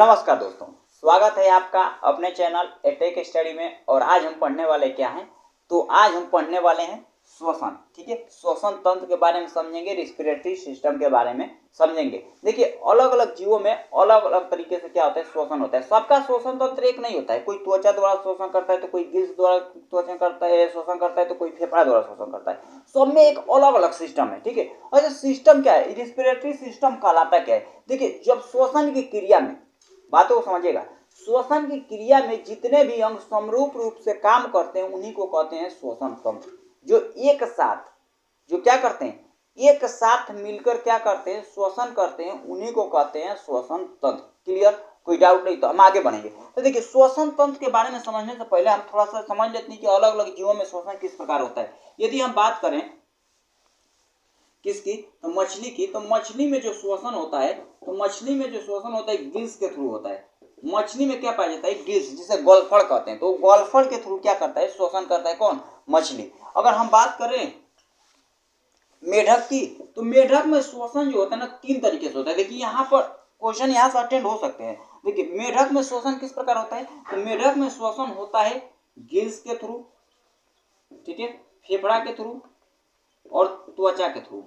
नमस्कार दोस्तों, स्वागत है आपका अपने चैनल टेक स्टडी में। और आज हम पढ़ने वाले क्या हैं, तो आज हम पढ़ने वाले हैं श्वसन। ठीक है, श्वसन तंत्र के बारे में समझेंगे, रिस्पिरेटरी सिस्टम के बारे में समझेंगे। देखिए, अलग अलग जीवों में अलग अलग तरीके से क्या होता है, श्वसन होता है। सबका श्वसन तंत्र एक नहीं होता है। कोई त्वचा द्वारा शोषण करता है, तो कोई गिल्स द्वारा शोषण करता है, तो कोई फेफड़ा द्वारा शोषण करता है। सब में एक अलग अलग सिस्टम है। ठीक है, अच्छा सिस्टम क्या है, रिस्पिरेटरी सिस्टम कहलाता क्या है। देखिए, जब श्वसन की क्रिया में, बातों को समझिएगा, श्वसन की क्रिया में जितने भी अंग समरूप रूप से काम करते हैं उन्हीं को कहते हैं श्वसन तंत्र। जो एक साथ, जो क्या करते हैं, एक साथ मिलकर क्या करते हैं, श्वसन करते हैं, उन्हीं को कहते हैं श्वसन तंत्र। क्लियर, कोई डाउट नहीं, तो हम आगे बढ़ेंगे। तो देखिए, श्वसन तंत्र के बारे में समझने से पहले हम थोड़ा सा समझ लेते हैं कि अलग अलग जीवों में श्वसन किस प्रकार होता है। यदि हम बात करें किसकी, तो मछली की, तो मछली में जो श्वसन होता है, तो मछली में जो श्वसन होता है गिल्स के थ्रू होता है। मछली में क्या पाया जाता है, गिल्स, जिसे गोल्फड़ कहते हैं। तो गोल्फड़ के थ्रू क्या करता है, श्वसन करता है। कौन, मछली। अगर हम बात करें मेढक की, तो मेढक में श्वसन जो होता है ना, तीन तरीके से होता है। देखिए, यहाँ पर क्वेश्चन यहाँ से अटेंड हो सकते हैं। देखिए, मेढक में श्वसन किस प्रकार होता है, तो मेढक में श्वसन होता है गिल्स के थ्रू, ठीक है, फेफड़ा के थ्रू और त्वचा के थ्रू,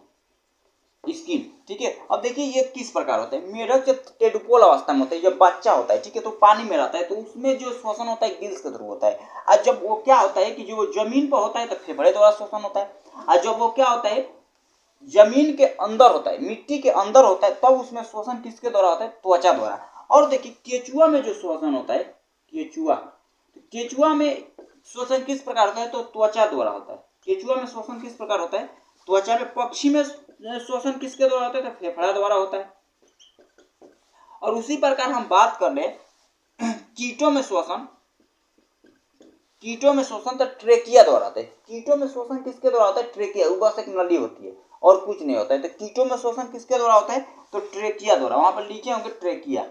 स्किन। ठीक है, अब देखिए ये किस प्रकार होता है। मेढक जब टेडुपोल अवस्था में होता है, जब बच्चा होता है, ठीक है, तो पानी में रहता है, तो उसमें जो श्वसन होता है गिल्स के थ्रू होता है। और जब वो क्या होता है कि जो जमीन पर होता है तो फेफड़े द्वारा श्वसन होता है। और जब वो क्या होता है, जमीन के अंदर होता है, मिट्टी के अंदर होता है, तब तो उसमें श्वसन किसके द्वारा होता है, त्वचा द्वारा। और देखिए, केचुआ में जो श्वसन होता है, केचुआ में श्वसन किस प्रकार होता है, तो त्वचा द्वारा होता है। केचुआ में श्वसन किस प्रकार होता है, त्वचा में। पक्षी में श्वसन किसके द्वारा होता है, तो फेफड़ा द्वारा होता है। और उसी प्रकार हम बात कर ले कीटों में श्वसन, तो ट्रेकिया द्वारा होता है। कीटों में श्वसन किसके द्वारा होता है, ट्रेकिया, वो बस एक नली होती है और कुछ नहीं होता है। तो कीटों में श्वसन किसके द्वारा होता है, तो ट्रेकिया द्वारा। वहां पर लिखे होंगे ट्रेकिया।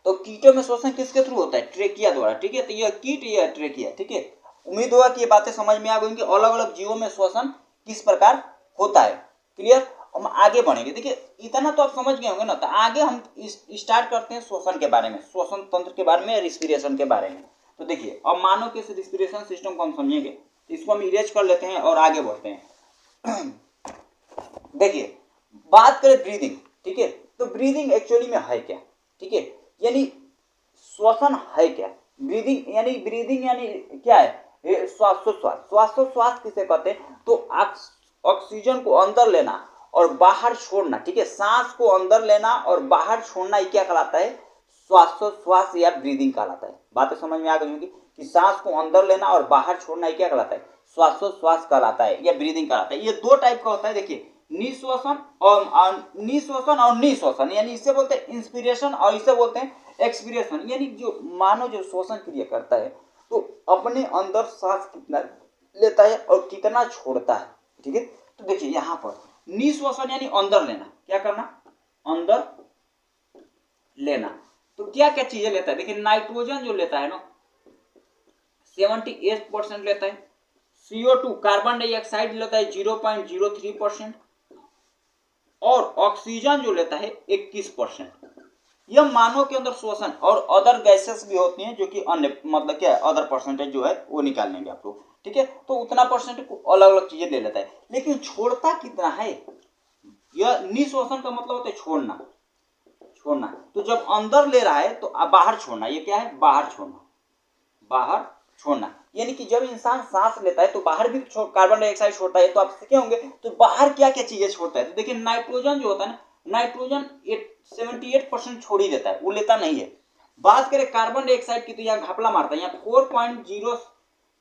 तो कीटों में श्वसन किसके थ्रू होता है, ट्रेकिया द्वारा। ठीक है, तो यह कीट, यह ट्रेकिया। ठीक है, उम्मीद होगा कि ये बातें समझ में आ गई कि अलग अलग जीवों में श्वसन किस प्रकार होता है। क्लियर, हम आगे बढ़ेंगे। देखिए, इतना तो आप समझ गए होंगे ना। तो आगे हम स्टार्ट करते हैं श्वसन के बारे में, श्वसन तंत्र के बारे में, रिस्पिरेशन के बारे में। तो देखिए, अब मानो कि इस रिस्पिरेशन सिस्टम को हम समझेंगे, तो इसको हम इरेज कर लेते हैं और आगे बढ़ते हैं। देखिए, बात करें ब्रीदिंग, ठीक है, तो ब्रीदिंग एक्चुअली में है क्या, ठीक है, यानी श्वसन है क्या। ब्रीदिंग यानी क्या है, श्वासोश्वास किसे कहते हैं, तो ऑक्सीजन को अंदर लेना और बाहर छोड़ना। ठीक है, सांस को अंदर लेना और बाहर छोड़ना, ये क्या कहलाता है, श्वासोश्वास या ब्रीदिंग कहलाता है। बातें समझ में आ गई होंगी कि सांस को अंदर लेना और बाहर छोड़ना, ये क्या कहलाता है, श्वासोश्वास कहलाता है या ब्रीदिंग कहलाता है। ये दो टाइप का होता है। देखिए, निश्वसन और निश्वसन, यानी इसे बोलते हैं इंस्पिरेशन और इसे बोलते हैं एक्सपीरेशन। यानी जो मानव जो श्वसन क्रिया करता है, तो अपने अंदर सांस कितना लेता है और कितना छोड़ता है। ठीक है, तो देखिए यहाँ पर निश्वसन यानी अंदर लेना, क्या करना, अंदर लेना। तो क्या क्या चीजें लेता है, देखिए नाइट्रोजन जो लेता है ना 78% लेता है। CO2 कार्बन डाइऑक्साइड लेता है 0.03% और ऑक्सीजन जो लेता है 21%। यह मानव के अंदर श्वसन, और अदर गैसेस भी होती हैं जो कि अन्य, मतलब क्या है, अदर परसेंटेज जो है वो निकाल लेंगे आप लोग। ठीक है, तो उतना परसेंट को अलग अलग चीजें ले लेता है, लेकिन छोड़ता कितना है। यह निश्वसन का मतलब होता है छोड़ना। तो जब अंदर ले रहा है तो बाहर छोड़ना, ये क्या है, बाहर छोड़ना। यानी कि जब इंसान सांस लेता है तो बाहर भी कार्बन डाइऑक्साइड छोड़ता है। तो आप सीखे होंगे तो बाहर क्या क्या चीजें छोड़ता है। तो देखिए, नाइट्रोजन जो होता है ना, नाइट्रोजन 78% छोड़ ही देता है, वो लेता नहीं है। बात करें कार्बन डाइऑक्साइड की, तो यहाँ घपला मारता है, यहाँ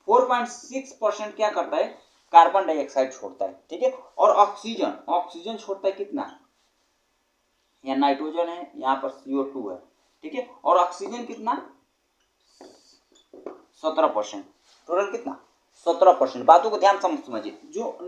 4.6% क्या करता है, कार्बन डाइऑक्साइड छोड़ता है। ठीक है, और ऑक्सीजन छोड़ता है कितना, यहाँ नाइट्रोजन है, यहाँ पर CO2 है। ठीक है, और ऑक्सीजन कितना, 17%। टोटल कितना, 17%। बातों को ध्यान समझिए। जो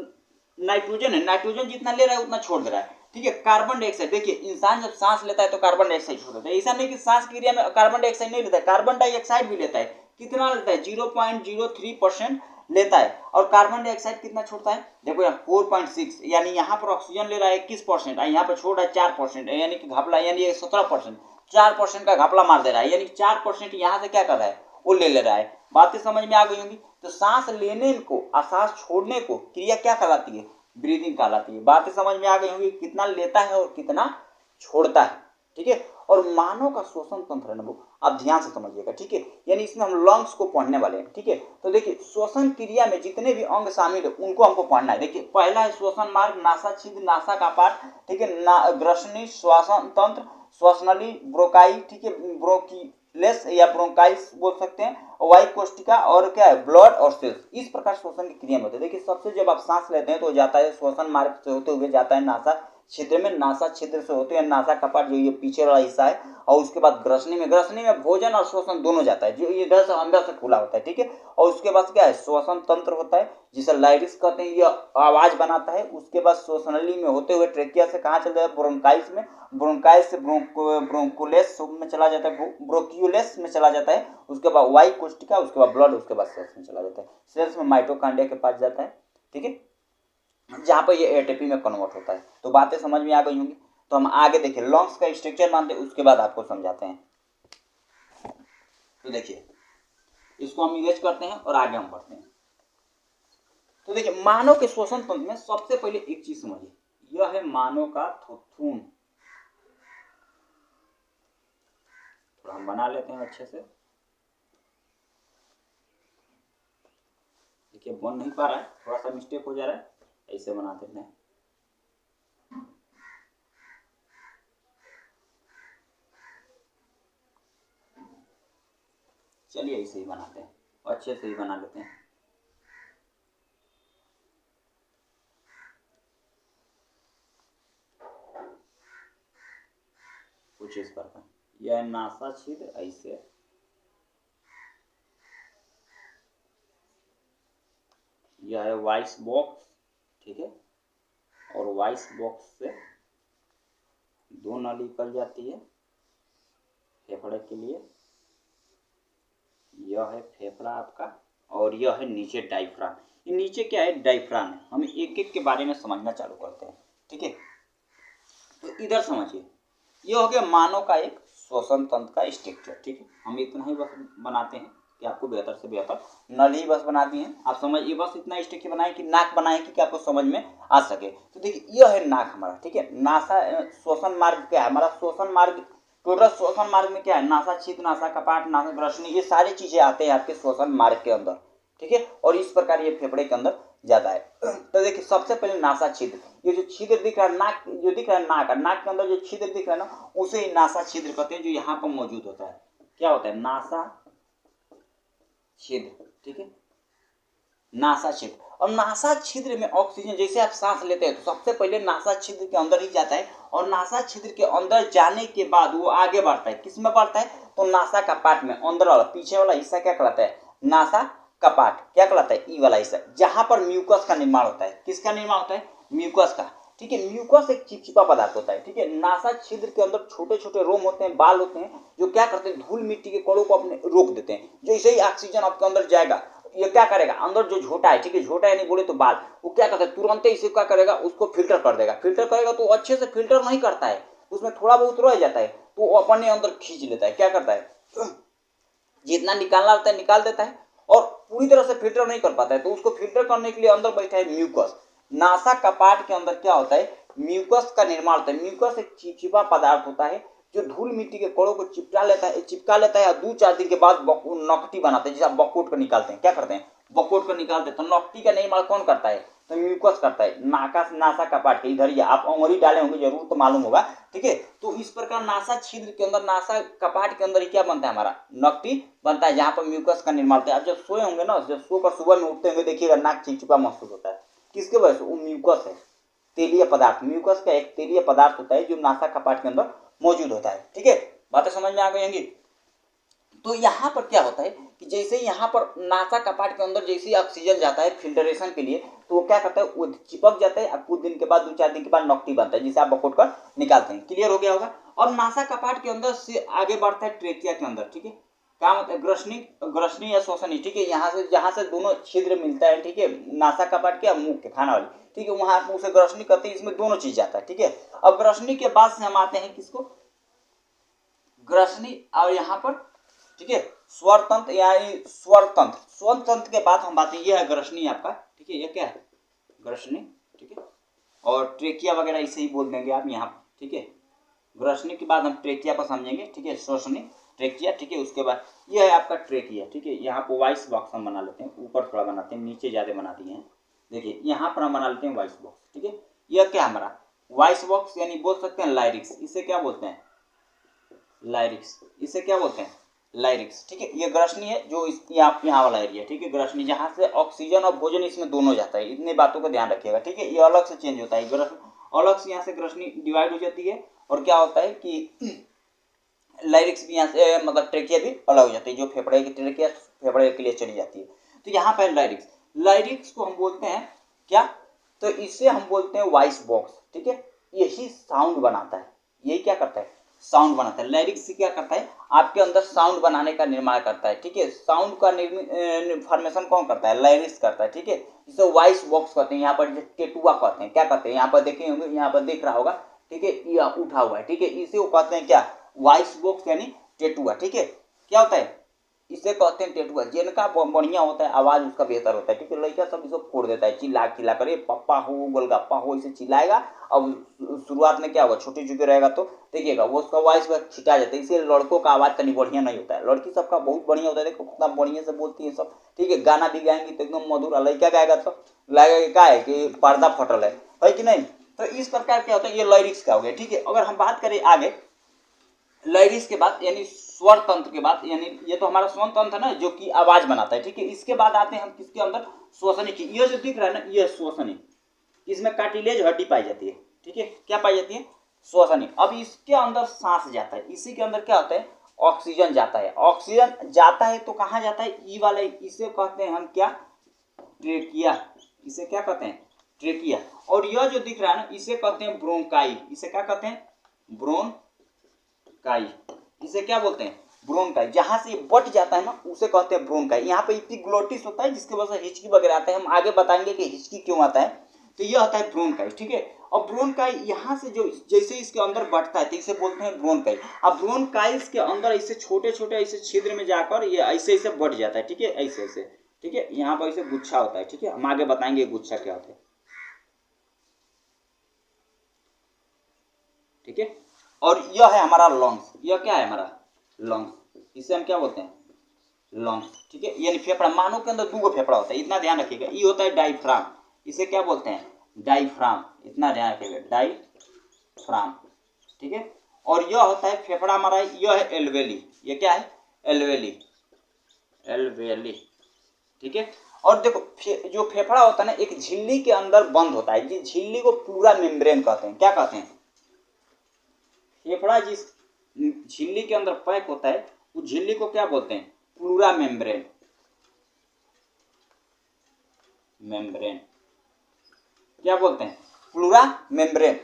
नाइट्रोजन है, नाइट्रोजन जितना ले रहा है उतना छोड़ दे रहा है। ठीक है, कार्बन डाइऑक्साइड, देखिए इंसान जब सांस लेता है तो कार्बन डाइऑक्साइड छोड़ देता है। ऐसा नहीं कि सांस क्रिया में कार्बन डाइऑक्साइड नहीं लेता है, कार्बन डाइऑक्साइड भी लेता है। कितना लेता है, 0.03%, लेता है। और कार्बन डाइऑक्साइड कितना छोड़ता है, देखो यहाँ 4.6, यानी यहाँ पर ऑक्सीजन ले रहा है 21%, यहाँ पर छोड़ रहा है 4%, यानी कि घपला, यानी 17%, 4% का घपला मार दे रहा है, यानी 4% यहाँ से क्या कर रहा है, वो ले रहा है। बातें समझ में आ गई होंगी। तो सांस लेने को और सांस छोड़ने को क्रिया क्या कहलाती है, ब्रीदिंग कहलाती है। बातें समझ में आ गई होंगी, कितना लेता है और कितना छोड़ता है, ठीक है। और मानव का श्वसन तंत्र है ना वो, आप ध्यान से समझिएगा, ठीक है, यानी इसमें हम लंग्स को पढ़ने वाले हैं, ठीक है। तो देखिए श्वसन क्रिया में जितने भी अंग शामिल है उनको हमको पढ़ना है। देखिए पहला है श्वसन मार्ग, नासा छिद्र, नासा का पार्ट, ठीक है, ग्रसनी, श्वसन तंत्र, श्वसनली, ब्रोंकाई, ठीक है, ब्रोंकिलेस या ब्रोंकाइस बोल सकते हैं, वायु कोष्टिका, और क्या है, ब्लड और सेल्स। इस प्रकार श्वसन की क्रिया में होते हैं। देखिए सबसे जब आप सांस लेते हैं तो जाता है श्वसन मार्ग से होते हुए जाता है नासा छिद्र में, नासा छिद्र से होते हैं नासा कपाट जो ये पीछे वाला हिस्सा है, और उसके बाद ग्रसनी में भोजन और श्वसन दोनों जाता है, जो ये इधर से अंदर से खुला होता है, ठीक है। और उसके बाद क्या है, श्वसन तंत्र होता है जिसे लाइरिस कहते हैं, ये आवाज बनाता है। उसके बाद श्वसनली में होते हुए ट्रेकिया से कहाँ चल जाता है, ब्रोंकाइस में, ब्रोंकाइस से ब्रोंकुलेस में चला जाता है, ब्रोक्यूलेस में चला जाता है। उसके बाद वायु कोष्टिका, उसके बाद ब्लड, उसके बाद सेल्स में चला जाता है। सेल्स में माइटोकॉन्ड्रिया के पास जाता है, ठीक है, जहाँ पर ये एटीपी में कन्वर्ट होता है। तो बातें समझ में आ गई होंगी। तो हम आगे देखिए लंग्स का स्ट्रक्चर मानते हैं, उसके बाद आपको समझाते हैं। तो देखिए इसको हम इरेज करते हैं और आगे हम बढ़ते हैं। तो देखिए मानव के श्वसन तंत्र में सबसे पहले एक चीज समझिए, यह है मानव का थूथून। थोड़ा हम बना लेते हैं अच्छे से। देखिए बन नहीं पा रहा है, थोड़ा सा मिस्टेक हो जा रहा है, ऐसे बना देते हैं। चलिए ऐसे ही बनाते हैं, अच्छे से ही बना लेते हैं। कुछ इस प्रकार, यह नासा छिद्र ऐसे, यह है वॉइस बॉक्स, ठीक है, और वॉइस बॉक्स से दो नाली निकल जाती है फेफड़े के लिए। यह है फेफड़ा आपका, और यह है नीचे डायफ्राम। ये नीचे क्या है, डायफ्राम है। हम एक एक के बारे में समझना चालू करते हैं, ठीक है। तो इधर समझिए, यह हो गया मानव का एक श्वसन तंत्र का स्ट्रक्चर, ठीक है। हम इतना ही बस बनाते हैं कि आपको बेहतर से बेहतर नल ही बस बना दिए हैं। आप समझिए बस इतना स्ट्रक्चर बनाए कि नाक बनाए कि आपको समझ में आ सके। तो देखिए यह है नाक हमारा, ठीक है। नासा श्वसन मार्ग क्या है हमारा, श्वसन मार्ग, टोटल श्वसन मार्ग में क्या है, नासा छिद्र, नासा कपाट, नासा ग्रसनी, ये सारी चीजें आते हैं आपके श्वसन मार्ग के अंदर, ठीक है। और इस प्रकार ये फेफड़े के अंदर जाता है। तो देखिए सबसे पहले नासा छिद्र, ये जो छिद्र दिख रहा है नाक, जो दिख रहा है नाक, नाक के अंदर जो छिद्र दिख रहा है ना, उसे ही नासा छिद्र कहते हैं, जो यहाँ पर मौजूद होता है। क्या होता है, नासा छिद्र, ठीक है, नासा छिद्र। और नासा छिद्र में ऑक्सीजन, जैसे आप सांस लेते हैं तो सबसे पहले नासा छिद्र के अंदर ही जाता है, और नासा छिद्र के अंदर जाने के बाद वो आगे बढ़ता है। किस में बढ़ता है, तो नासा कपाट में, अंदर वाला पीछे वाला हिस्सा क्या कहलाता है, नासा कपाट क्या कहलाता है, ई वाला हिस्सा, जहां पर म्यूकस का निर्माण होता है। किसका निर्माण होता है, म्यूकस का, ठीक है। म्यूकस एक चिपचिपा पदार्थ होता है, ठीक है। नासा छिद्र के अंदर छोटे छोटे रोम होते हैं, बाल होते हैं, जो क्या करते हैं, धूल मिट्टी के कणों को अपने रोक देते हैं। जैसे ही ऑक्सीजन आपके अंदर जाएगा, ये क्या करेगा, अंदर जो झोटा है, ठीक है, झोटा यानी बोले तो बाल, वो क्या करता है, तुरंत ही इसे क्या करेगा, उसको फिल्टर कर देगा। फिल्टर करेगा तो अच्छे से फिल्टर नहीं करता है, उसमें थोड़ा बहुत रह जाता है, तो वो अपने अंदर खींच लेता है। क्या करता है, जितना निकालना होता है निकाल देता है, और पूरी तरह से फिल्टर नहीं कर पाता है, तो उसको फिल्टर करने के लिए अंदर बैठा है म्यूकस। नासा कपाट के अंदर क्या होता है, म्यूकस का निर्माण होता है। म्यूकस एक चिपचिपा पदार्थ होता है जो धूल मिट्टी के कणों को चिपका लेता है, और 2-4 दिन के बाद नकटी बनाते हैं, जिसे आप बकोट कर निकालते हैं। क्या करते हैं, बकोट कर निकालते हैं। तो नकटी का निर्माण कौन करता है, तो म्यूकस करता है। नासा कपाट के इधर ही आप अंगुली डाले होंगे जरूर, तो मालूम होगा, ठीक है। तो इस प्रकार नासा छिद्र के अंदर, नासा कपाट के अंदर ही क्या बनता है, हमारा नकटी बनता है, जहाँ पर म्यूकस का निर्माण होता है। आप जब सोए होंगे ना, जब सोकर सुबह में उठते होंगे, देखिएगा नाक चिपचिपा महसूस होता है। किसके वजह से, वो म्यूकस है, तेलीय पदार्थ। म्यूकस का एक तेलीय पदार्थ होता है जो नासा कपाट के अंदर मौजूद होता है, ठीक है। बातें समझ में आ गई होंगी। तो यहाँ पर क्या होता है कि जैसे यहाँ पर नासा कपाट के अंदर जैसे ही ऑक्सीजन जाता है फिल्टरेशन के लिए, तो वो क्या करता है, वो चिपक जाता है, कुछ दिन के बाद, 2-4 दिन के बाद नकटी बनता है, जिसे आप बकोट कर निकालते हैं। क्लियर हो गया होगा। और नासा कपाट के अंदर से आगे बढ़ता है ट्रेकिया के अंदर, ठीक है। क्या मतलब ग्रसनी, ग्रसनी या श्वसनी, ठीक है, यहाँ से जहाँ से दोनों छिद्र मिलता है, ठीक है, नासा कपाट के मुंह के खाना वाली, ठीक है, वहां उसे ग्रसनी कहते हैं, इसमें दोनों चीज जाता है, ठीक है। अब ग्रसनी के बाद से हम आते हैं किसको, ग्रसनी, और यहाँ पर ठीक है स्वर तंत्र यानी स्वर तंत्र, स्वर तंत्र के बाद हम बात, ये है ग्रसनी आपका, ठीक है, ये क्या है ग्रसनी, ठीक है, और ट्रेकिया वगैरह इसे ही बोल देंगे आप यहाँ, ठीक है। ग्रसनी के बाद हम ट्रेकिया पर समझेंगे, ठीक है, श्वसनी ट्रेकिया, ठीक है, उसके बाद यह है आपका ट्रेकिया, ठीक है। यहाँ पर वॉइस बॉक्स हम बना लेते हैं, ऊपर थोड़ा बनाते हैं, नीचे ज़्यादा बना दिए हैं, देखिए यहाँ पर हम बना लेते हैं वॉइस बॉक्स, ठीक है। यह क्या हमारा वॉइस बॉक्स यानी बोल सकते हैं लाइरिक्स, इसे क्या बोलते हैं लाइरिक्स, इसे क्या बोलते हैं लाइरिक्स, ठीक है। ये ग्रसनी है जो यहाँ वाला एरिया, ठीक है, ग्रसनी जहाँ से ऑक्सीजन और भोजन इसमें दोनों जाता है, इतनी बातों का ध्यान रखिएगा, ठीक है। ये अलग से चेंज होता है, अलग से यहाँ से ग्रसनी डिवाइड हो जाती है, और क्या होता है कि लाइरिक्स भी यहाँ से मतलब ट्रेकिया भी अलग हो जाती है, जो फेफड़े की ट्रेकिया फेफड़े के लिए चली जाती है। तो यहाँ पर लाइरिक्स, लाइरिक्स को हम बोलते हैं क्या, तो इसे हम बोलते हैं वॉइस बॉक्स, ठीक है। यही साउंड बनाता है, यही क्या करता है साउंड बनाता है। लाइरिक्स क्या करता है आपके अंदर साउंड बनाने का निर्माण करता है, ठीक है। साउंड का फॉर्मेशन कौन करता है लाइरिक्स करता है, ठीक है। इसे वॉइस बॉक्स कहते हैं, यहाँ पर टेटुआ कहते हैं, क्या कहते हैं यहाँ पर देखे होंगे, यहाँ पर देख रहा होगा, ठीक है, ये उठा हुआ है, ठीक है, इसे वो कहते हैं क्या वॉइस बॉक्स यानी टेटुआ, ठीक है। क्या होता है इसे कहते हैं टेटुआ, जिनका बढ़िया होता है आवाज उसका बेहतर होता है, ठीक है। लड़का सब इसे फोड़ देता है, चिल्ला चिल्ला कर पप्पा हो गोलगप्पा हो इसे चिल्लाएगा। अब शुरुआत में क्या होगा छोटी चुकी रहेगा तो देखिएगा वो उसका वॉइस छिटा जाता है, इसलिए लड़कों का आवाज तनी बढ़िया नहीं होता है, लड़की सबका बहुत बढ़िया होता है, देखो कितना बढ़िया से बोलती है सब, ठीक है। गाना भी गाएंगी तो एकदम मधुर, लड़का गाएगा तो लगेगा क्या है कि पर्दा फटल है कि नहीं। तो इस प्रकार क्या होता है ये लाइरिक्स का हो गया, ठीक है। अगर हम बात करें आगे लाइरिक्स के बाद यानी स्वर तंत्र के बाद, यानी ये तो हमारा स्वर तंत्र है ना जो कि आवाज बनाता है, ठीक है। इसके बाद आते हैं हम किसके अंदर श्वसनी की, ये जो दिख रहा है ना ये श्वसनी, इसमें कार्टिलेज हड्डी पाई जाती है, ठीक है, क्या पाई जाती है श्वसनी। अब इसके अंदर सांस जाता है, इसी के अंदर क्या होता है ऑक्सीजन जाता है, ऑक्सीजन जाता है तो कहाँ जाता है ई वाले, इसे कहते हैं हम क्या ट्रेकिया, इसे क्या कहते हैं ट्रेकिया। और यह जो दिख रहा है ना इसे कहते हैं ब्रोंकाई, इसे क्या कहते हैं ब्रोंकाई, इसे क्या बोलते हैं ब्रोंकाई। जहां से ये बट जाता है ना उसे कहते हैं ब्रोंकाई। यहाँ पे इपिग्लोटिस होता है जिसके वजह से हिचकी वगैरह आता है, हम आगे बताएंगे कि हिचकी क्यों आता है। तो यह होता है ब्रोंकाई, ठीक है। और ब्रोंकाई यहाँ से जो जैसे इसके अंदर बढ़ता है तो इसे बोलते हैं ब्रोंकाई। अब ब्रोंकाइल्स के अंदर ऐसे छोटे छोटे ऐसे छिद्र में जाकर ये ऐसे ऐसे बढ़ जाता है, ठीक है, ऐसे ऐसे, ठीक है। यहाँ पर ऐसे गुच्छा होता है, ठीक है, हम आगे बताएंगे गुच्छा क्या होता है, ठीक है। और यह है हमारा लंग्स, यह क्या है हमारा लंग्स, इसे हम क्या बोलते हैं लंग्स, ठीक है। यानी फेफड़ा, मानव के अंदर 2 फेफड़ा होता है, इतना ध्यान रखिएगा। ये होता है डायफ्राम, इसे क्या बोलते हैं डायफ्राम, इतना ध्यान रखिएगा डायफ्राम, ठीक है। और यह होता है फेफड़ा हमारा, यह है एल्वेली, ये क्या है एल्वेली, एल्वेली, ठीक है। और देखो जो फेफड़ा होता है ना एक झिल्ली के अंदर बंद होता है, जिस झिल्ली को प्लूरा मेम्ब्रेन कहते हैं, क्या कहते हैं फेफड़ा जिस झिल्ली के अंदर पैक होता है उस झिल्ली को क्या बोलते हैं प्लूरा मेम्ब्रेन, मेम्ब्रेन क्या बोलते हैं प्लूरा मेम्ब्रेन।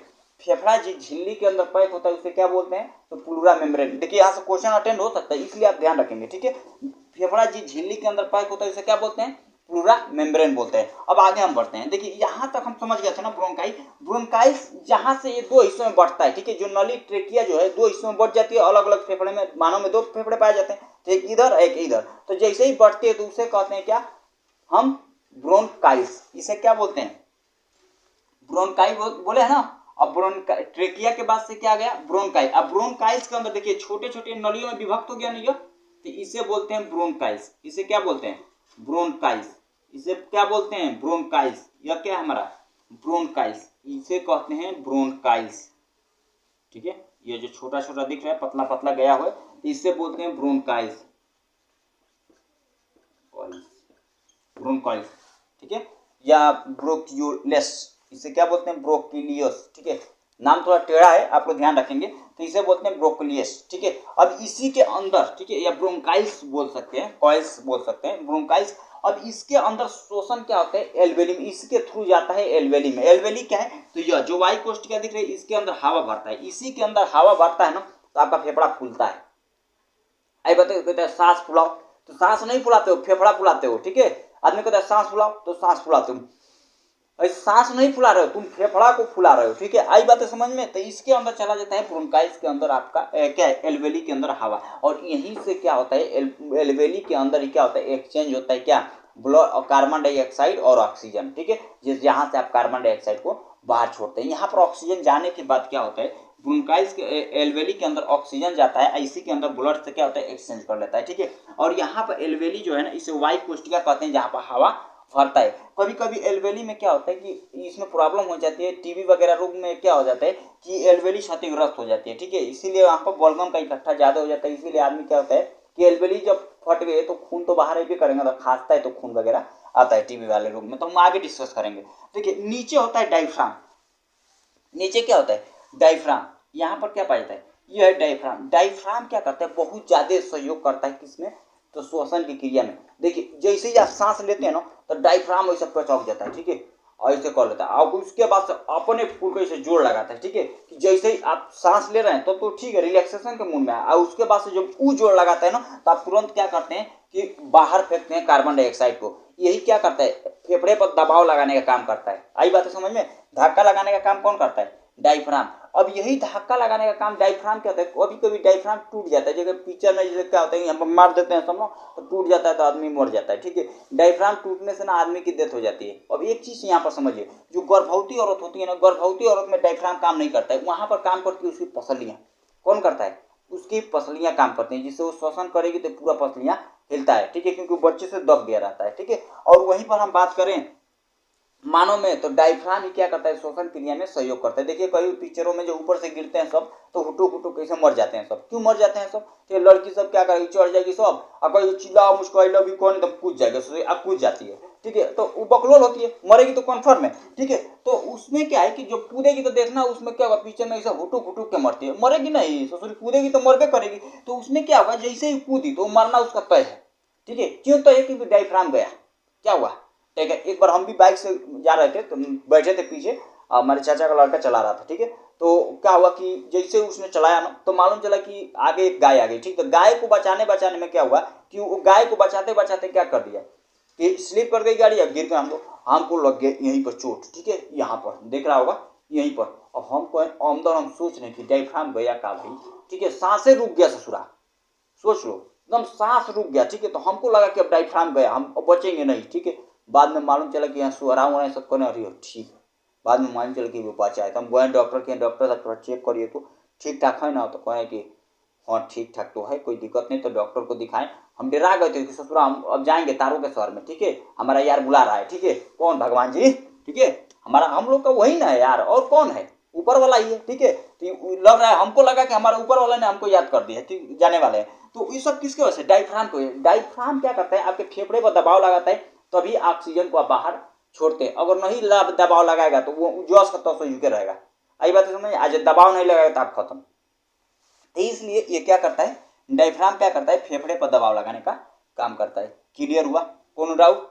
फेफड़ा जिस झिल्ली के अंदर पैक होता है उसे क्या बोलते हैं तो प्लूरा मेम्ब्रेन। देखिए यहाँ से क्वेश्चन अटेंड हो सकता है इसलिए आप ध्यान रखेंगे, ठीक है। फेफड़ा जिस झिल्ली के अंदर पैक होता है उसे क्या बोलते हैं प्लूरा मेम्ब्रेन बोलते हैं। अब आगे हम बढ़ते हैं, देखिए यहाँ तक हम समझ गए थे ना ब्रोंकाई, ब्रोंकाई जहाँ से ये 2 हिस्सों में बढ़ता है, ठीक है। जो नली ट्रेकिया जो है 2 हिस्सों में बढ़ जाती है, अलग अलग फेफड़े में, मानव में 2 फेफड़े पाए जाते हैं, तो एक इधर एक इधर। तो जैसे ही बढ़ते हैं तो उसे कहते हैं क्या हम ब्रोंकाइल्स, इसे क्या बोलते हैं ब्रोंकाई बोले है ना। अब ट्रेकिया के बाद से क्या गया ब्रोंकाई। अब ब्रोंकाइल्स के अंदर देखिए छोटे छोटे नलियों में विभक्त हो गया नहीं, तो इसे बोलते हैं ब्रोंकाइल्स, इसे क्या बोलते हैं ब्रोंकाइल्स, इसे क्या बोलते हैं ब्रोंकाइल्स। यह क्या है हमारा ब्रोंकाइल्स, इसे कहते हैं ब्रोंकाइल्स, ठीक है। ये जो छोटा छोटा दिख रहा है पतला पतला गया हुआ है इसे बोलते हैं ब्रोंकाइल्स, ब्रोंकाइल्स, ठीक है। या ब्रोक्यूलेस, इसे क्या बोलते हैं ब्रोक्यूलियस, ठीक है। नाम थोड़ा टेढ़ा है आप लोग ध्यान रखेंगे, तो इसे बोलते हैं ब्रोक्यूलियस, ठीक है। अब इसी के अंदर, ठीक है, या ब्रोंकाइल्स बोल सकते हैं, कॉइल्स बोल सकते हैं ब्रोंकाइल्स। अब इसके अंदर शोषण क्या होता है एल्वेली में, इसके थ्रू जाता है एल्वेली में। एल्वेली क्या है तो यह जो वायु कोष्ठिका दिख रही है इसके अंदर हवा भरता है, इसी के अंदर हवा भरता है ना तो आपका फेफड़ा फूलता है, आई बताइए, कहते हैं सांस फुलाओ, तो सांस नहीं फुलाते हो, फेफड़ा फुलाते हो, ठीक है। आदमी कहता है सांस फुलाओ, तो सांस फुलाते हो, सांस नहीं फुला रहे हो तुम, फेफड़ा को फुला रहे हो, ठीक है। आई बात है समझ में। तो इसके अंदर चला जाता है ब्रोंकाइल्स के अंदर आपका क्या है, एल्वेली के अंदर हवा, और यहीं से क्या होता है, एल्वेली के अंदर ही क्या होता है, एक्सचेंज होता है क्या, ब्लड, कार्बन डाइऑक्साइड और ऑक्सीजन, ठीक है। जिस जहां से आप कार्बन डाइऑक्साइड को बाहर छोड़ते हैं, यहाँ पर ऑक्सीजन जाने के बाद क्या होता है, ब्रोंकाइल्स के एल्वेली के अंदर ऑक्सीजन जाता है, इसी के अंदर ब्लड से क्या होता है, एक्सचेंज कर लेता है, ठीक है। और यहाँ पर एल्वेली जो है ना, इसे वायु कोष्ठिका कहते हैं, जहाँ पर हवा भरता है। कभी कभी एल्वेली में क्या होता है कि इसमें प्रॉब्लम हो जाती है, टीबी वगैरह रोग में क्या हो जाता है कि एल्वेली क्षतिग्रस्त हो जाती है, ठीक है। इसीलिए यहाँ पर बलगम का इकट्ठा ज्यादा हो जाता है, इसीलिए आदमी क्या होता है कि एल्वेली जब फट गए तो खून तो बाहर भी करेंगे, तो खांसता है तो खून वगैरह आता है टीबी वाले रोग में, तो हम आगे डिस्कस करेंगे। देखिए नीचे होता है डायफ्राम, नीचे क्या होता है, डायफ्राम, यहाँ पर क्या पाया जाता है, यह है डायफ्राम। डायफ्राम क्या करता है, बहुत ज्यादा सहयोग करता है किसमें, तो श्वसन की क्रिया में। देखिए जैसे ही आप सांस लेते हैं ना, तो डायफ्राम ऐसा पचक जाता है, ठीक है, और ऐसे कर लेता है, और उसके बाद से अपने फूल को ऐसे जोड़ लगाता है, ठीक है, कि जैसे ही आप सांस ले रहे हैं तो ठीक है, रिलैक्सेशन के मूड में है, और उसके बाद से जब वो जोड़ लगाता है ना, तो आप तुरंत क्या करते हैं कि बाहर फेंकते हैं कार्बन डाइऑक्साइड को। यही क्या करता है, फेफड़े पर दबाव लगाने का काम करता है। आई बात है समझ में। धक्का लगाने का काम कौन करता है, डायफ्राम। अब यही धक्का लगाने का काम डायफ्राम क्या होता है, कभी कभी डायफ्राम टूट जाता है, जैसे पिक्चर में जैसे क्या होता है, यहाँ पर मार देते हैं सब लोग तो टूट जाता है, तो आदमी मर जाता है, ठीक है। डायफ्राम टूटने से ना आदमी की डेथ हो जाती है। अब एक चीज यहाँ पर समझिए, जो गर्भवती औरत होती है ना, गर्भवती औरत में डायफ्राम काम नहीं करता है, वहां पर काम करती है उसकी पसलियां। कौन करता है, उसकी पसलियां काम करती हैं, जिससे वो श्वसन करेगी तो पूरा पसलियां हिलता है, ठीक है, क्योंकि बच्चे से दब गया रहता है, ठीक है। और वहीं पर हम बात करें मानव में, तो डायफ्राम ही क्या करता है, श्वसन क्रिया में सहयोग करता है। देखिए कई पिक्चरों में जो ऊपर से गिरते हैं सब, तो हुटू हुटू कैसे मर जाते हैं सब, क्यों मर जाते हैं सब, तो लड़की सब क्या करेगी, चढ़ जाएगी सब, और कोई चिल्ला मुझको आई लव यू कौन, एकदम कूद जाएगा, अब कूद जाती है, ठीक है, तो वो बकलोल होती है, मरेगी तो कन्फर्म है, ठीक है। तो उसमें क्या है कि जो कूदेगी तो देखना उसमें क्या होगा, पिक्चर में ऐसा हुटुक हुटुक के मरती है, मरेगी नहीं, ससुर कूदेगी तो मरबे करेगी, तो उसमें क्या होगा, जैसे ही कूदी तो मरना उसका तय है, ठीक है। क्यों तय है, क्योंकि डायफ्राम गया, क्या हुआ, ठीक है। एक बार हम भी बाइक से जा रहे थे, तो बैठे थे पीछे, हमारे चाचा का लड़का चला रहा था, ठीक है। तो क्या हुआ कि जैसे उसने चलाया ना, तो मालूम चला कि आगे एक गाय आ गई, ठीक है। गाय को बचाने बचाने में क्या हुआ कि वो गाय को बचाते बचाते क्या कर दिया कि स्लिप कर गई गाड़ी, अब गिर गए हम लोग, हमको लग गए यहीं पर चोट, ठीक है, यहाँ पर देख रहा होगा यहीं पर। अब हमको अंदर हम सोच रहे कि डायफ्राम गया का भाई, ठीक है, सांसें रुक गया ससुरा, सोच लो एकदम सांस रुक गया, ठीक है। तो हमको लगा कि अब डायफ्राम गया, हम बचेंगे नहीं, ठीक है। बाद में मालूम चला कि यहाँ सुहरा हुआ है सब करने, अरे ठीक है, बाद में मालूम चला कि वो बचा है। तो हम गए डॉक्टर के, डॉक्टर साहब थोड़ा चेक करिए तो ठीक ठाक है ना, तो कहें कि हाँ ठीक ठाक तो है, कोई दिक्कत नहीं, तो डॉक्टर को दिखाएं। हम डरा गए थे कि ससुरा हम अब जाएंगे तारों के शहर में, ठीक है, हमारा यार बुला रहा है, ठीक है, कौन, भगवान जी, ठीक है, हमारा हम लोग का वही ना है यार, और कौन है, ऊपर वाला ही है, ठीक है। तो लग रहा है, हमको लगा कि हमारा ऊपर वाला ने हमको याद कर दिया, ठीक, जाने वाले हैं। तो ये सब किसके वजह से, डायफ्राम को। डायफ्राम क्या करता है, आपके फेफड़े पर दबाव लगाता है, तभी ऑक्सीजन को आप बाहर छोड़ते हैं। अगर नहीं दबाव लगाएगा तो वो जोश का तो झुके रहेगा। आई बात समझ, आज दबाव नहीं लगाएगा तो आप खत्म। तो इसलिए ये क्या करता है, डायफ्राम क्या करता है, फेफड़े पर दबाव लगाने का काम करता है। क्लियर हुआ, कोनो डाउट,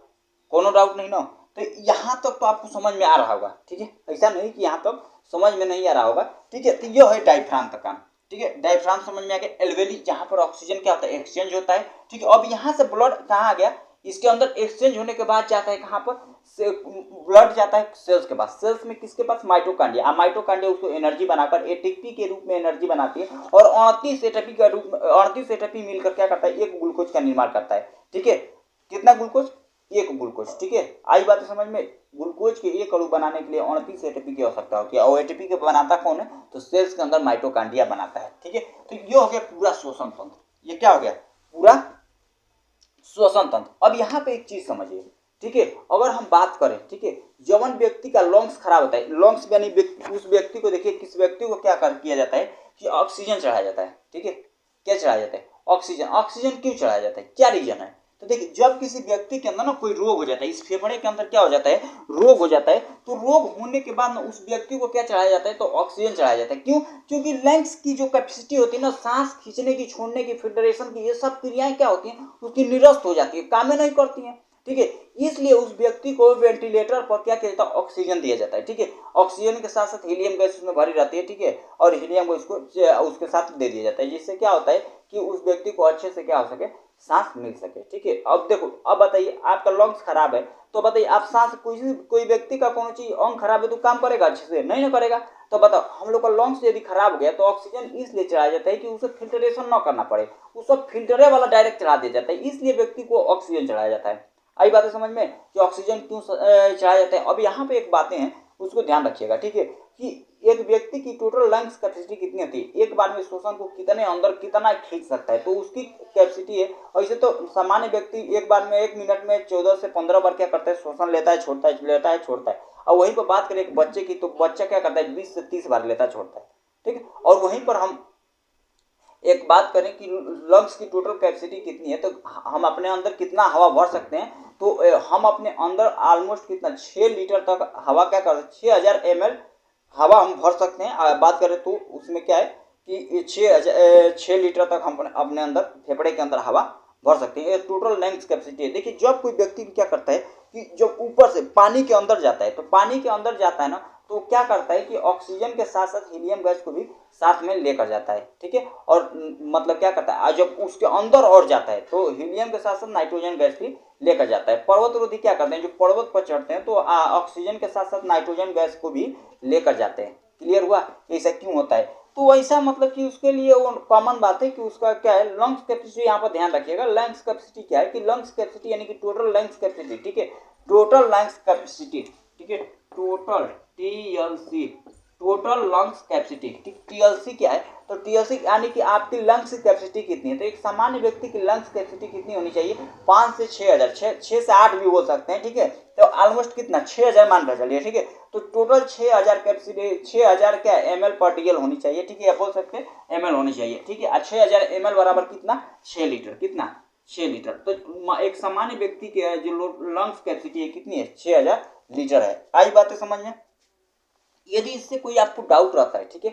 कोनो डाउट नहीं ना। तो यहाँ तक तो आपको समझ में आ रहा होगा, ठीक है, ऐसा नहीं कि यहाँ तक समझ में नहीं आ रहा होगा, ठीक है। तो ये है डायफ्राम का काम, ठीक है। डायफ्राम समझ में आ गया। एल्वेली जहाँ पर ऑक्सीजन क्या होता है, एक्सचेंज होता है, ठीक है। अब यहाँ से ब्लड कहाँ आ गया, इसके अंदर एक्सचेंज होने के बाद जाता है कहाँ पर, ब्लड जाता है सेल्स के पास, सेल्स में किसके पास, माइटोकांड्रिया। माइटोकांड्रिया उसको एनर्जी बनाकर एटीपी के रूप में एनर्जी बनाती है, और 38 एटीपी के रूप में 38 एटीपी मिलकर क्या करता है, एक ग्लूकोज का निर्माण करता है, ठीक है। कितना ग्लूकोज, एक ग्लूकोज, ठीक है। आई बात समझ में। ग्लूकोज के एक अणु बनाने के लिए 29 एटीपी की आवश्यकता होती है, और एटीपी के बनाता कौन है, तो सेल्स के अंदर माइटोकांड्रिया बनाता है, ठीक है। तो ये हो गया पूरा श्वसन तंत्र, ये क्या हो गया, पूरा श्वसन तंत्र। अब यहाँ पे एक चीज समझिए, ठीक है, अगर हम बात करें, ठीक है, जवन व्यक्ति का लंग्स खराब होता है, लंग्स यानी उस व्यक्ति को, देखिए किस व्यक्ति को क्या किया जाता है कि ऑक्सीजन चढ़ाया जाता है, ठीक है। क्या चढ़ाया जाता है, ऑक्सीजन। ऑक्सीजन क्यों चढ़ाया जाता है, क्या रीजन है, तो देखिए जब किसी व्यक्ति के अंदर ना कोई रोग हो जाता है, इस फेफड़े के अंदर क्या हो जाता है, रोग हो जाता है, तो रोग होने के बाद ना उस व्यक्ति को क्या चढ़ाया जाता है, तो ऑक्सीजन चढ़ाया जाता है। क्यों, क्योंकि लंग्स की जो कैपेसिटी होती है ना, सांस खींचने की, छोड़ने की, फिल्ट्रेशन की, ये सब क्रियाएं क्या होती हैं, उसकी निरस्त हो जाती है, काम नहीं करती हैं। ठीक है। इसलिए उस व्यक्ति को वेंटिलेटर पर क्या किया जाता है, ऑक्सीजन दिया जाता है, ठीक है। ऑक्सीजन के साथ साथ हीलियम गैस उसमें भरी रहती है, ठीक है, और हीलियम को उसके साथ दे दिया जाता है, जिससे क्या होता है कि उस व्यक्ति को अच्छे से क्या हो सके, सांस मिल सके, ठीक है। अब देखो, अब बताइए आपका लंग्स खराब है, तो बताइए आप सांस, कोई व्यक्ति का कौन चीज अंग खराब है तो काम करेगा अच्छे से, नहीं ना करेगा। तो बताओ हम लोग का लंग्स यदि खराब हो गया तो ऑक्सीजन इसलिए चढ़ाया जाता है कि उसे फिल्ट्रेशन न करना पड़े, उसे फिल्टरे वाला डायरेक्ट चढ़ा दिया जाता है, इसलिए व्यक्ति को ऑक्सीजन चढ़ाया जाता है। आई बात है समझ में कि ऑक्सीजन क्यों चढ़ाया जाता है। अब यहाँ पे एक बातें हैं उसको ध्यान रखिएगा, ठीक है, कि एक व्यक्ति की टोटल लंग्स कैपेसिटी कितनी होती है, एक बार में श्वसन को कितने अंदर कितना खींच सकता है, तो उसकी कैपेसिटी है। और इसे तो सामान्य व्यक्ति एक बार में 1 मिनट में 14 से 15 बार क्या करता है, श्वसन लेता है छोड़ता है, लेता है छोड़ता है। और वहीं पर बात करें एक बच्चे की, तो बच्चा क्या करता है 20 से 30 बार लेता है छोड़ता है, ठीक है। और वहीं पर हम एक बात करें कि लंग्स की टोटल कैपेसिटी कितनी है, तो हम अपने अंदर कितना हवा भर सकते हैं, तो हम अपने अंदर ऑलमोस्ट कितना 6 लीटर तक हवा क्या कर 6000 ml हवा हम भर सकते हैं। बात करें तो उसमें क्या है कि 6 लीटर तक हम अपने अंदर फेफड़े के अंदर हवा भर सकते हैं, ये टोटल लंग्स कैपेसिटी है। देखिए जब कोई व्यक्ति क्या करता है कि जब ऊपर से पानी के अंदर जाता है, तो पानी के अंदर जाता है ना, तो क्या करता है कि ऑक्सीजन के साथ साथ हीलियम गैस को भी साथ में लेकर जाता है, ठीक है। और मतलब क्या करता है, जब उसके अंदर और जाता है तो हीलियम के साथ साथ नाइट्रोजन गैस भी लेकर जाता है। पर्वतारोही क्या करते हैं, जो पर्वत पर चढ़ते हैं तो ऑक्सीजन के साथ साथ नाइट्रोजन गैस को भी लेकर जाते हैं। क्लियर हुआ ऐसा क्यों होता है, तो ऐसा मतलब कि उसके लिए वो कॉमन बात है कि उसका क्या है लंग्स कैपेसिटी। यहाँ पर ध्यान रखिएगा लंग्स कैपेसिटी क्या है कि लंग्स कैपेसिटी यानी कि टोटल लंग्स कैपेसिटी, ठीक है, टोटल लंग्स कैपेसिटी, ठीक है, total TLC, total lungs capacity, ठीक। TLC क्या है, तो TLC यानी कि आपकी लंग्स कैपेसिटी कितनी है। तो एक सामान्य व्यक्ति की लंग्स कैपेसिटी कितनी होनी चाहिए, 5 से 6000, 6 से 8 भी बोल सकते हैं, ठीक है। तो ऑलमोस्ट कितना 6000 मान कर चलिए, ठीक है। तो टोटल 6000 कैपेसिटी 6000 क्या ml/dl होनी चाहिए, ठीक है, या बोल सकते हैं ml होनी चाहिए, ठीक है। 6000 ml बराबर कितना 6 लीटर, कितना 6 लीटर। तो एक सामान्य व्यक्ति के जो लंग्स कैपेसिटी है कितनी है 6000 लीटर है। आई बातें समझ में। यदि इससे कोई आपको डाउट रहता है, ठीक है,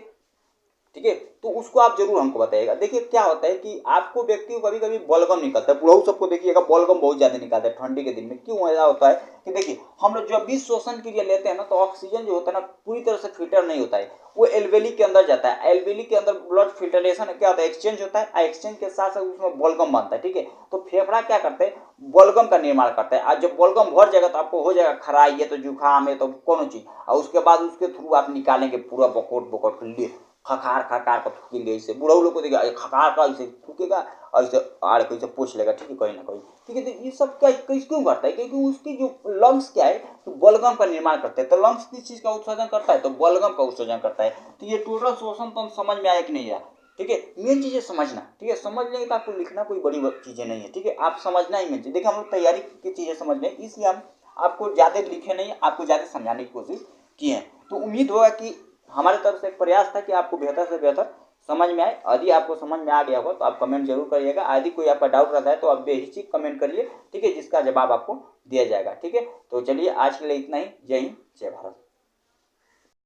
ठीक है, तो उसको आप जरूर हमको बताइएगा। देखिए क्या होता है कि आपको व्यक्ति को कभी कभी बलगम निकलता है, बुढ़ऊ सबको देखिएगा बलगम बहुत ज्यादा निकलता है ठंडी के दिन में। क्यों ऐसा होता है कि देखिए हम लोग जब भी श्वसन क्रिया लेते हैं ना, तो ऑक्सीजन जो होता है ना पूरी तरह से फिल्टर नहीं होता है, वो एल्वेली के अंदर जाता है। एल्वेली के अंदर ब्लड फिल्टरेशन क्या होता है, एक्सचेंज होता है, एक्सचेंज के साथ साथ उसमें बलगम बनता है, ठीक है। तो फेफड़ा क्या करते हैं, बलगम का निर्माण करता है। आज जब बलगम भर जाएगा तो आपको हो जाएगा खराई, ये तो जुकाम है तो कौन चीज, और उसके बाद उसके थ्रू आप निकालेंगे पूरा बकोट बकोट लिए खकार खकार का थूकेंगे। ऐसे बुढ़ऊ लोग को देखिए खकार का ऐसे थूकेगा और ऐसे आड़ कैसे पूछ लेगा, ठीक है, कहीं ना कहीं, ठीक है। तो ये सब क्या क्यों करता है, क्योंकि उसकी जो लंग्स क्या है तो बलगम का निर्माण करते हैं। तो लंग्स किस चीज का उत्सर्जन करता है, तो बलगम का उत्सर्जन करता है। तो ये टोटल श्वसन तो समझ में आया कि नहीं आया, ठीक है। मेन चीजें समझना, ठीक है, समझ लेंगे तो आपको लिखना कोई बड़ी चीजें नहीं है, ठीक है, आप समझना ही मेन चीज। देखिए हम लोग तैयारी की चीजें समझ लें, इसलिए हम आपको ज्यादा लिखे नहीं, आपको ज्यादा समझाने की कोशिश किए हैं। तो उम्मीद होगा कि हमारे तरफ से एक प्रयास था कि आपको बेहतर से बेहतर समझ में आए। यदि आपको समझ में आ गया होगा तो आप कमेंट जरूर करिएगा। यदि कोई आपका डाउट रहता है तो आप बेहिचक कमेंट करिए, ठीक है, जिसका जवाब आपको दिया जाएगा, ठीक है। तो चलिए आज के लिए इतना ही। जय हिंद, जय भारत।